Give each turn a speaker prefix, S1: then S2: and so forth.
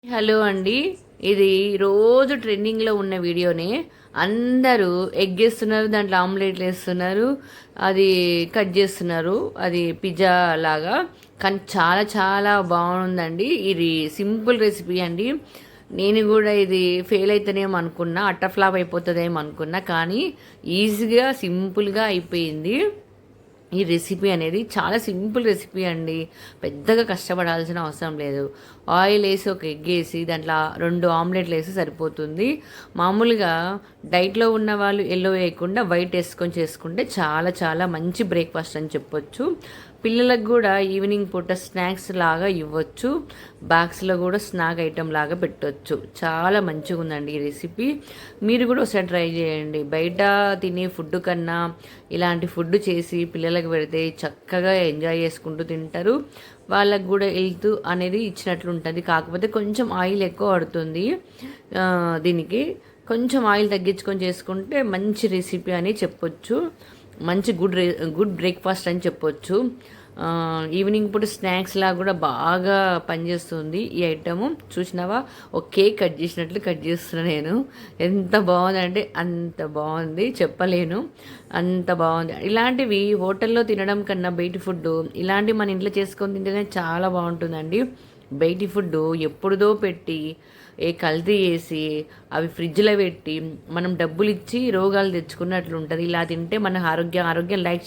S1: Hello అండి. ఇది రోజు ట్రెండింగ్లో ఉన్న వీడియోనే. అందరూ ఎగ్ వేస్తున్నారు, దాంట్లో ఆమ్లెట్లు వేస్తున్నారు, అది కట్ చేస్తున్నారు, అది పిజ్జా లాగా. కానీ చాలా చాలా బాగుందండి. ఇది సింపుల్ రెసిపీ అండి. నేను కూడా ఇది ఫెయిల్ అవుతానేమో అనుకున్నా, అట్టర్ అయిపోతుందేమో అనుకున్నా, కానీ ఈజీగా సింపుల్గా అయిపోయింది. ఈ రెసిపీ అనేది చాలా సింపుల్ రెసిపీ అండి. పెద్దగా కష్టపడాల్సిన అవసరం లేదు. ఆయిల్ వేసి ఒక ఎగ్ వేసి దాంట్లో 2 ఆమ్లెట్లు వేసి సరిపోతుంది. మామూలుగా డైట్లో ఉన్న వాళ్ళు ఎల్లో వేయకుండా వైట్ వేసుకొని చేసుకుంటే చాలా చాలా మంచి బ్రేక్ఫాస్ట్ అని చెప్పొచ్చు. పిల్లలకు కూడా ఈవినింగ్ పూట స్నాక్స్ లాగా ఇవ్వచ్చు. బాక్స్లో కూడా స్నాక్ ఐటెం లాగా పెట్టవచ్చు. చాలా మంచిగా ఉందండి ఈ రెసిపీ. మీరు కూడా ఒకసారి ట్రై చేయండి. బయట తినే ఫుడ్ కన్నా ఇలాంటి ఫుడ్ చేసి పిల్లలకు పెడితే చక్కగా ఎంజాయ్ చేసుకుంటూ తింటారు. వాళ్ళకు కూడా హెల్త్ అనేది ఇచ్చినట్లు ఉంటుంది. కాకపోతే కొంచెం ఆయిల్ ఎక్కువ పడుతుంది. దీనికి కొంచెం ఆయిల్ తగ్గించుకొని చేసుకుంటే మంచి రెసిపీ అని చెప్పొచ్చు. మంచి గుడ్ బ్రేక్ఫాస్ట్ అని చెప్పొచ్చు. ఈవినింగ్ పూట స్నాక్స్ లాగా కూడా బాగా పనిచేస్తుంది ఈ ఐటము. చూసినావా, ఒక కేక్ కట్ చేసినట్లు కట్ చేస్తున్నా నేను. ఎంత బాగుందంటే అంత బాగుంది, చెప్పలేను, అంత బాగుంది. ఇలాంటివి హోటల్లో తినడం కన్నా బయట ఫుడ్ ఇలాంటివి మన ఇంట్లో చేసుకొని తింటేనే చాలా బాగుంటుందండి. బయటి ఫుడ్ ఎప్పుడుదో పెట్టి కల్తీ చేసి అవి ఫ్రిడ్జ్లో పెట్టి మనం డబ్బులు ఇచ్చి రోగాలు తెచ్చుకున్నట్లు ఉంటుంది. ఇలా తింటే మన ఆరోగ్యం లైక్